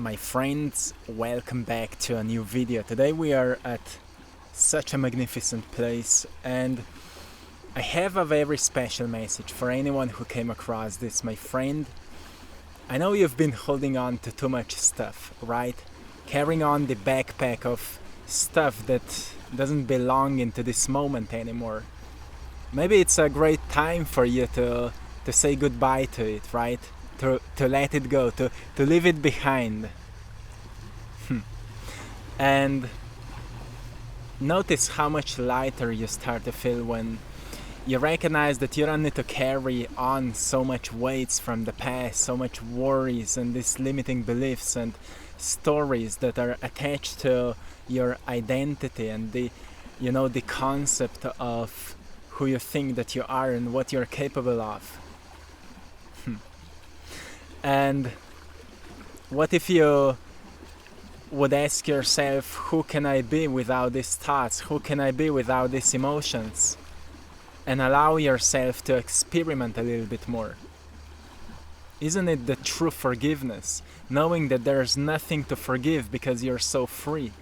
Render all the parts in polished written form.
My friends, welcome back to a new video. Today we are at such a magnificent place and I have a very special message for anyone who came across this. My friend, I know you've been holding on to too much stuff, right? Carrying on the backpack of stuff that doesn't belong into this moment anymore. Maybe it's a great time for you to say goodbye to it, right? To let it go, to leave it behind. And notice how much lighter you start to feel when you recognize that you don't need to carry on so much weights from the past, so much worries and these limiting beliefs and stories that are attached to your identity and the concept of who you think that you are and what you're capable of. And what if you would ask yourself, who can I be without these thoughts? Who can I be without these emotions? And allow yourself to experiment a little bit more. Isn't it the true forgiveness? Knowing that there's nothing to forgive because you're so free,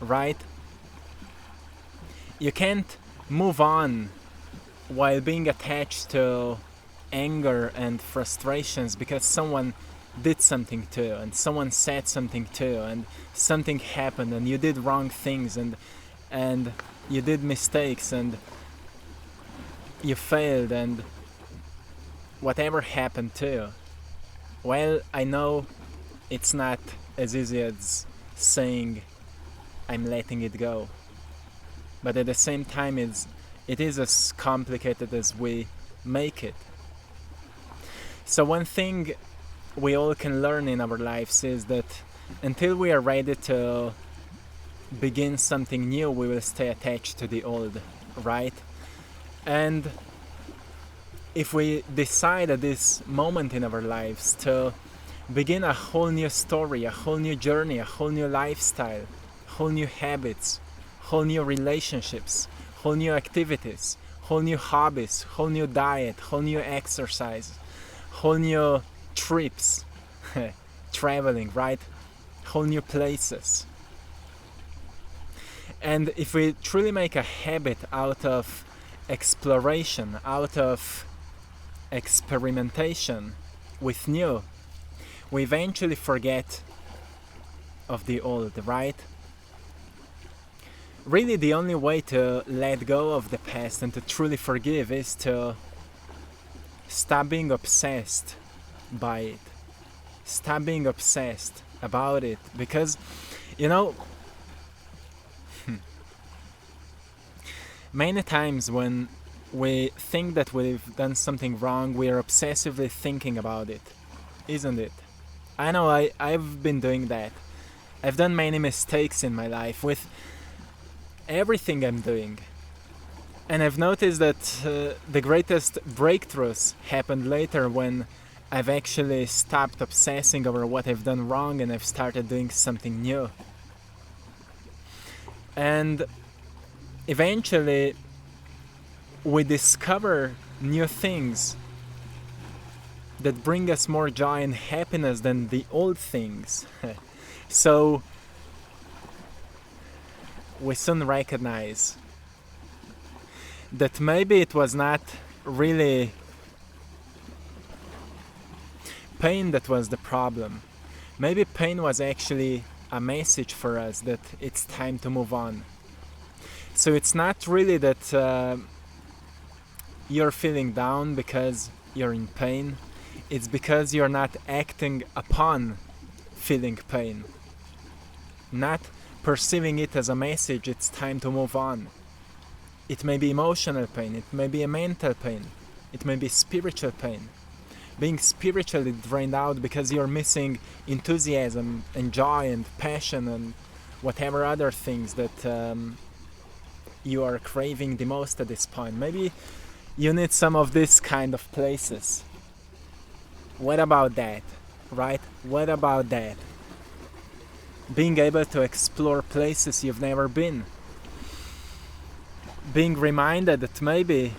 right? You can't move on while being attached to anger and frustrations because someone did something to you and someone said something to you and something happened and you did wrong things and you did mistakes and you failed and whatever happened to you. Well, I know it's not as easy as saying I'm letting it go, but at the same time it is as complicated as we make it. So one thing we all can learn in our lives is that until we are ready to begin something new, we will stay attached to the old, right? And if we decide at this moment in our lives to begin a whole new story, a whole new journey, a whole new lifestyle, whole new habits, whole new relationships, whole new activities, whole new hobbies, whole new diet, whole new exercise, whole new trips, traveling, right? Whole new places. And if we truly make a habit out of exploration, out of experimentation with new, we eventually forget of the old, right? Really, the only way to let go of the past and to truly forgive is to stop being obsessed by it. Stop being obsessed about it. Because, many times when we think that we've done something wrong, we are obsessively thinking about it. Isn't it? I know I've been doing that. I've done many mistakes in my life with everything I'm doing. And I've noticed that the greatest breakthroughs happened later when I've actually stopped obsessing over what I've done wrong and I've started doing something new. And eventually we discover new things that bring us more joy and happiness than the old things. So we soon recognize that maybe it was not really pain that was the problem. Maybe pain was actually a message for us that it's time to move on. So it's not really that you're feeling down because you're in pain. It's because you're not acting upon feeling pain. Not perceiving it as a message, it's time to move on. It may be emotional pain, it may be a mental pain, it may be spiritual pain. Being spiritually drained out because you're missing enthusiasm and joy and passion and whatever other things that you are craving the most at this point. Maybe you need some of this kind of places. What about that, right? What about that? Being able to explore places you've never been. Being reminded that maybe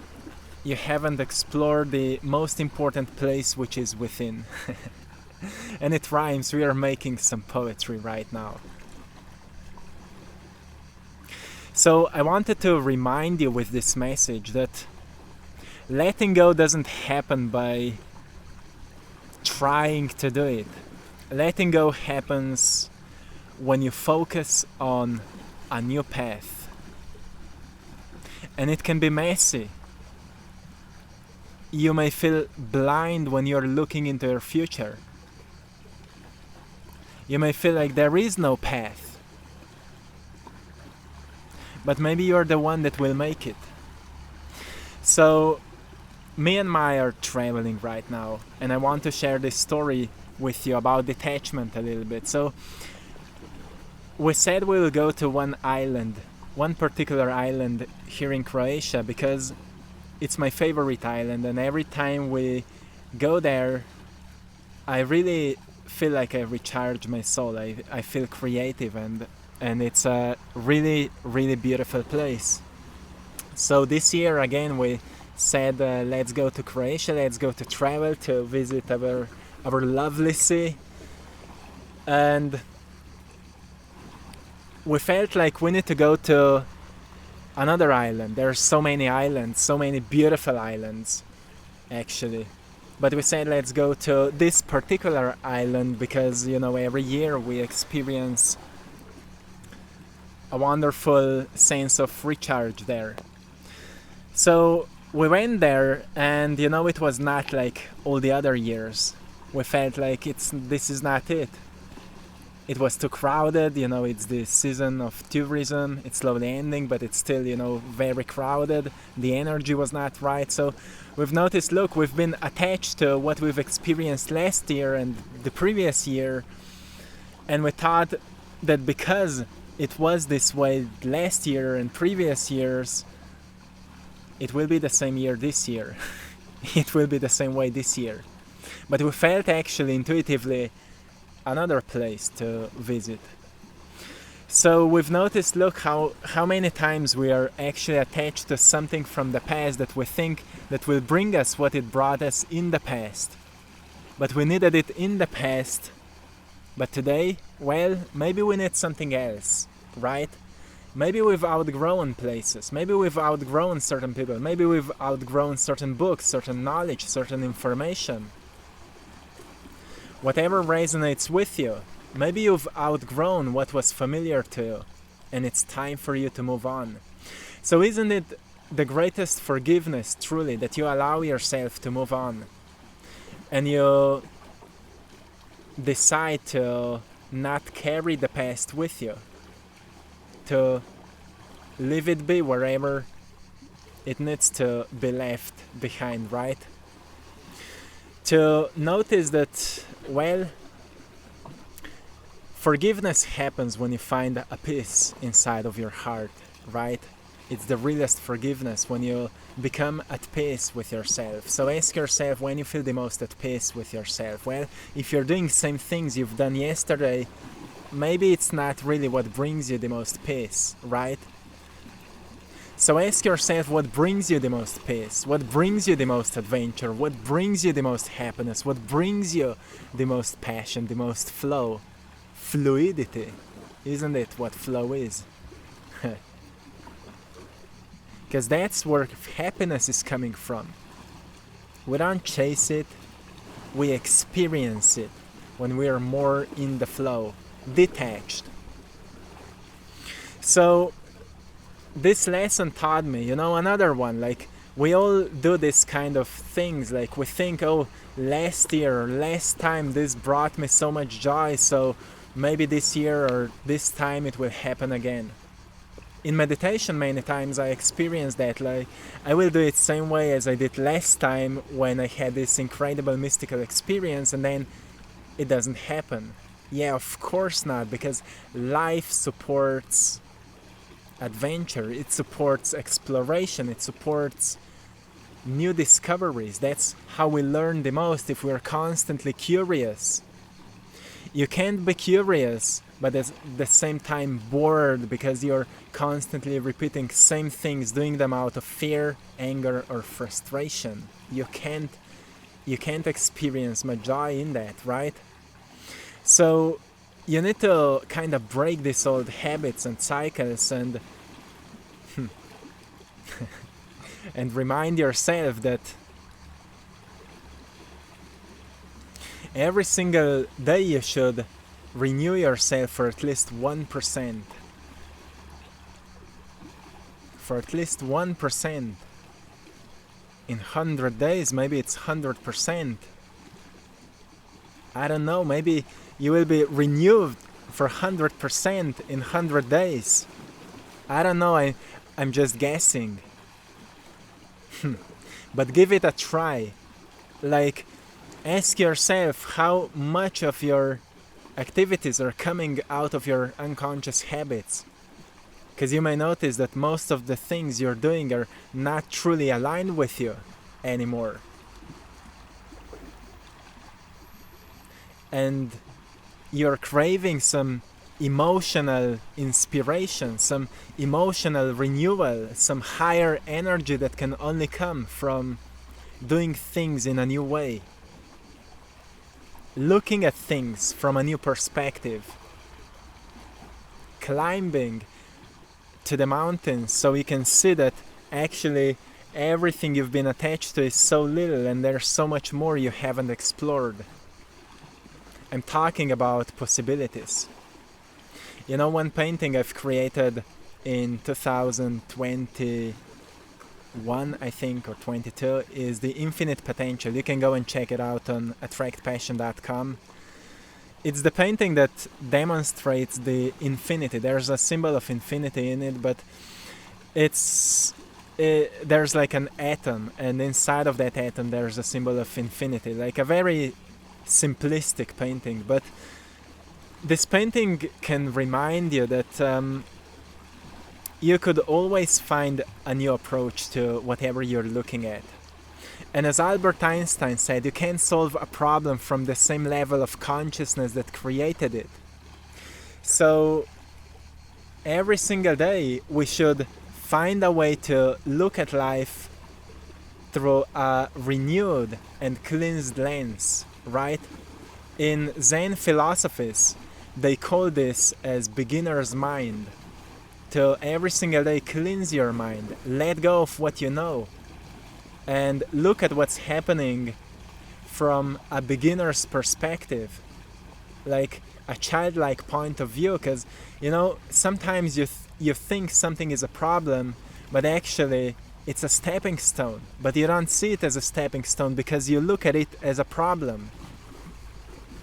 you haven't explored the most important place, which is within. And it rhymes. We are making some poetry right now. So I wanted to remind you with this message that letting go doesn't happen by trying to do it. Letting go happens when you focus on a new path. And it can be messy. You may feel blind when you're looking into your future. You may feel like there is no path. But maybe you're the one that will make it. So, me and Maya are traveling right now, and I want to share this story with you about detachment a little bit. So, we said we will go to one particular island here in Croatia, because it's my favorite island, and every time we go there, I really feel like I recharge my soul. I feel creative, and it's a really, really beautiful place. So this year again we said let's go to Croatia, let's go to travel, to visit our lovely sea. And we felt like we need to go to another island. There are so many islands, so many beautiful islands actually. But we said let's go to this particular island because, you know, every year we experience a wonderful sense of recharge there. So we went there, and you know, it was not like all the other years. We felt like this is not it. It was too crowded, you know, it's the season of tourism, it's slowly ending, but it's still, you know, very crowded. The energy was not right. So we've noticed, look, we've been attached to what we've experienced last year and the previous year, and we thought that because it was this way last year and previous years, it will be the same year this year. It will be the same way this year. But we felt actually intuitively another place to visit. So we've noticed, look, how many times we are actually attached to something from the past that we think that will bring us what it brought us in the past. But we needed it in the past. But today, well, maybe we need something else, right? Maybe we've outgrown places, maybe we've outgrown certain people, maybe we've outgrown certain books, certain knowledge, certain information. Whatever resonates with you, maybe you've outgrown what was familiar to you, and it's time for you to move on. So isn't it the greatest forgiveness, truly, that you allow yourself to move on, and you decide to not carry the past with you, to leave it be wherever it needs to be left behind, right? To notice that, well, forgiveness happens when you find a peace inside of your heart, right? It's the realest forgiveness when you become at peace with yourself. So ask yourself, when you feel the most at peace with yourself? Well, if you're doing the same things you've done yesterday, maybe it's not really what brings you the most peace, right? So ask yourself, what brings you the most peace? What brings you the most adventure? What brings you the most happiness? What brings you the most passion, the most flow? Fluidity. Isn't it what flow is? Because that's where happiness is coming from. We don't chase it, we experience it when we are more in the flow, detached. So this lesson taught me, you know, another one, like we all do this kind of things, like we think, oh, last year or last time this brought me so much joy, so maybe this year or this time it will happen again. In meditation many times I experience that, like I will do it same way as I did last time when I had this incredible mystical experience, and then it doesn't happen. Yeah, of course not, because life supports adventure, it supports exploration, it supports new discoveries. That's how we learn the most, if we're constantly curious. You can't be curious but at the same time bored because you're constantly repeating same things, doing them out of fear, anger or frustration. You can't experience much joy in that, right? So you need to kind of break these old habits and cycles and remind yourself that every single day you should renew yourself for at least 1%. For at least 1%. In 100 days, maybe it's 100%. I don't know, maybe you will be renewed for 100% in 100 days. I don't know, I'm just guessing. But give it a try. Like, ask yourself how much of your activities are coming out of your unconscious habits. Because you may notice that most of the things you're doing are not truly aligned with you anymore. And you're craving some emotional inspiration, some emotional renewal, some higher energy that can only come from doing things in a new way. Looking at things from a new perspective. Climbing to the mountains so you can see that actually everything you've been attached to is so little and there's so much more you haven't explored. I'm talking about possibilities. You know, one painting I've created in 2021, I think, or 22, is the Infinite Potential. You can go and check it out on AttractPassion.com. It's the painting that demonstrates the infinity. There's a symbol of infinity in it, but there's like an atom, and inside of that atom there's a symbol of infinity, like a very simplistic painting. But this painting can remind you that you could always find a new approach to whatever you're looking at. And as Albert Einstein said, you can't solve a problem from the same level of consciousness that created it. So every single day we should find a way to look at life through a renewed and cleansed lens, right? In Zen philosophies, they call this as beginner's mind. To every single day cleanse your mind, let go of what you know, and look at what's happening from a beginner's perspective, like a childlike point of view. Because, you know, sometimes you think something is a problem, but actually it's a stepping stone. But you don't see it as a stepping stone because you look at it as a problem.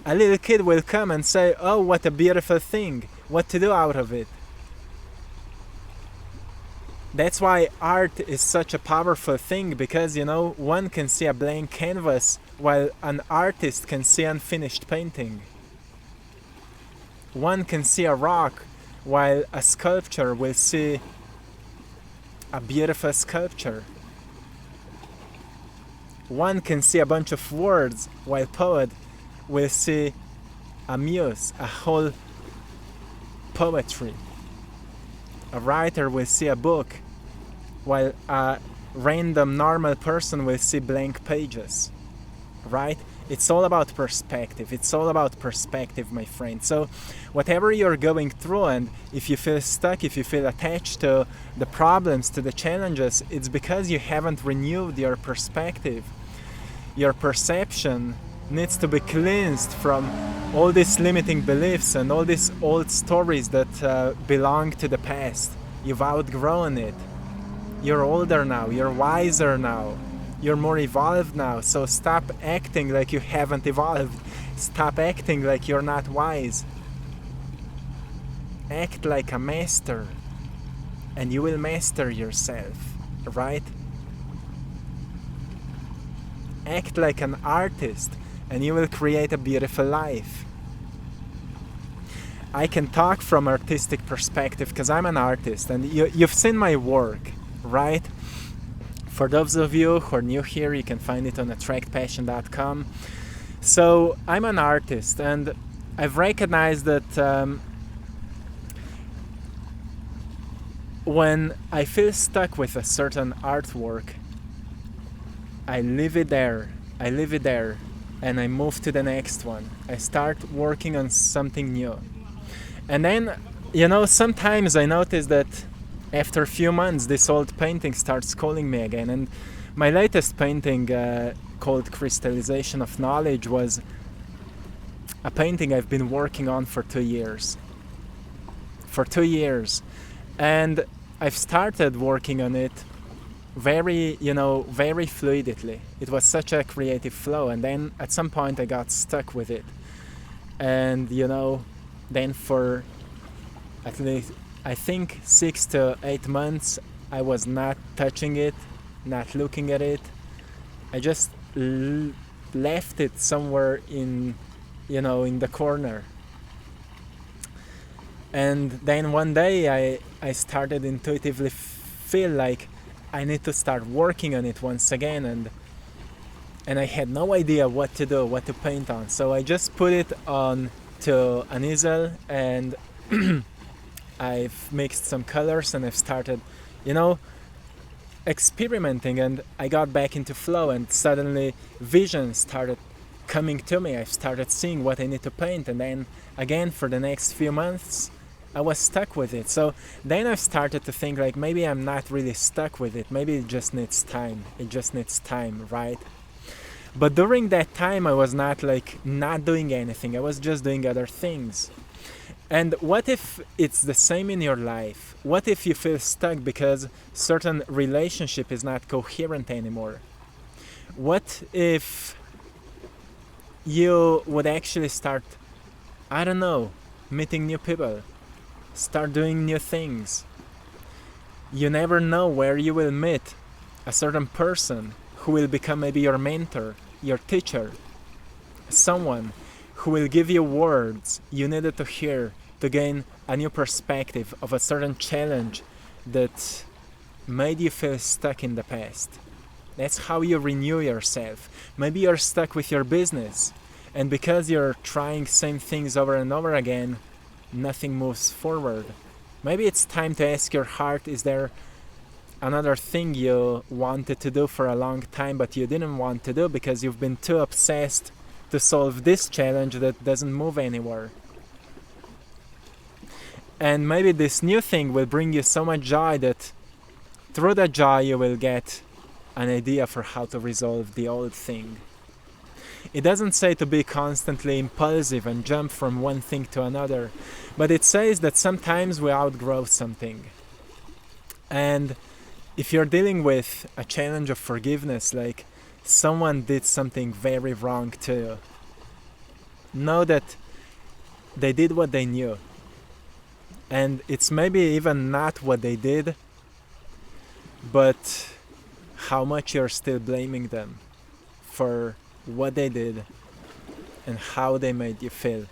A little kid will come and say, "Oh, what a beautiful thing, what to do out of it?" That's why art is such a powerful thing, because, you know, one can see a blank canvas while an artist can see unfinished painting. One can see a rock while a sculptor will see a beautiful sculpture. One can see a bunch of words while a poet will see a muse, a whole poetry. A writer will see a book while a random normal person will see blank pages, right? It's all about perspective. It's all about perspective, my friend. So whatever you're going through, and if you feel stuck, if you feel attached to the problems, to the challenges, it's because you haven't renewed your perspective. Your perception needs to be cleansed from all these limiting beliefs and all these old stories that belong to the past. You've outgrown it. You're older now, you're wiser now, you're more evolved now, so stop acting like you haven't evolved. Stop acting like you're not wise. Act like a master, and you will master yourself, right? Act like an artist, and you will create a beautiful life. I can talk from artistic perspective because I'm an artist, and you've seen my work, right? For those of you who are new here, you can find it on AttractPassion.com. So I'm an artist, and I've recognized that when I feel stuck with a certain artwork, I leave it there, and I move to the next one. I start working on something new. And then, sometimes I notice that after a few months, this old painting starts calling me again. And my latest painting, called Crystallization of Knowledge, was a painting I've been working on for 2 years. For 2 years. And I've started working on it very fluidly. It was such a creative flow. And then at some point I got stuck with it. And, then for at least, I think, 6 to 8 months, I was not touching it, not looking at it. I just left it somewhere in the corner. And then one day I started intuitively feel like I need to start working on it once again, and I had no idea what to do, what to paint on. So I just put it on to an easel, and I've mixed some colors, and I've started, experimenting, and I got back into flow, and suddenly visions started coming to me. I started seeing what I need to paint, and then again for the next few months I was stuck with it. So then I started to think like maybe I'm not really stuck with it. Maybe it just needs time. It just needs time, right? But during that time I was not doing anything. I was just doing other things. And what if it's the same in your life? What if you feel stuck because certain relationship is not coherent anymore? What if you would actually start, I don't know, meeting new people, start doing new things? You never know where you will meet a certain person who will become maybe your mentor, your teacher, someone who will give you words you needed to hear to gain a new perspective of a certain challenge that made you feel stuck in the past. That's how you renew yourself. Maybe you're stuck with your business, and because you're trying same things over and over again, nothing moves forward. Maybe it's time to ask your heart, is there another thing you wanted to do for a long time but you didn't want to do because you've been too obsessed to solve this challenge that doesn't move anywhere? And maybe this new thing will bring you so much joy that through that joy you will get an idea for how to resolve the old thing. It doesn't say to be constantly impulsive and jump from one thing to another, but it says that sometimes we outgrow something. And if you're dealing with a challenge of forgiveness, like someone did something very wrong to you, know that they did what they knew. And it's maybe even not what they did, but how much you're still blaming them for what they did and how they made you feel.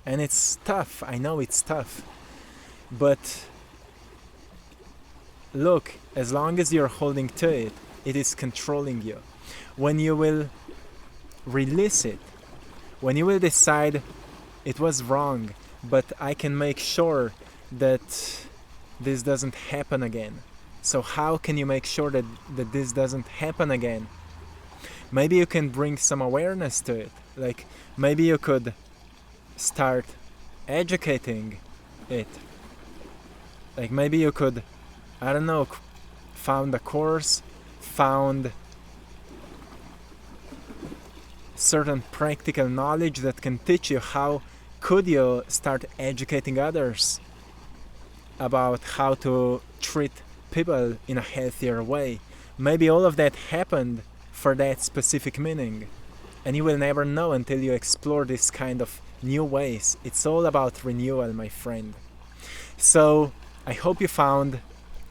And it's tough, I know it's tough, but look, as long as you're holding to it, it is controlling you. When you will release it, when you will decide it was wrong, but I can make sure that this doesn't happen again. So how can you make sure that this doesn't happen again? Maybe you can bring some awareness to it. Like maybe you could start educating it. Like maybe you could, I don't know, found a course, found certain practical knowledge that can teach you how could you start educating others about how to treat people in a healthier way. Maybe all of that happened for that specific meaning, and you will never know until you explore this kind of new ways. It's all about renewal, my friend. So I hope you found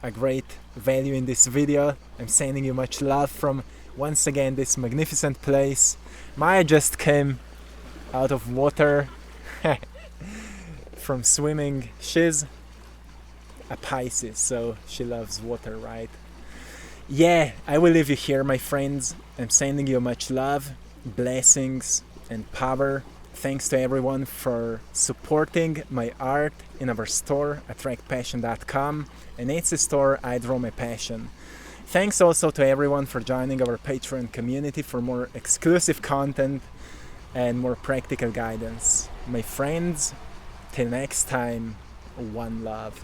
a great value in this video. I'm sending you much love from, once again, this magnificent place. Maya just came out of water from swimming. She's a Pisces, so she loves water, right? Yeah, I will leave you here, my friends. I'm sending you much love, blessings, and power. Thanks to everyone for supporting my art in our store, AttractPassion.com, and it's the store I Draw My Passion. Thanks also to everyone for joining our Patreon community for more exclusive content and more practical guidance. My friends, till next time, one love.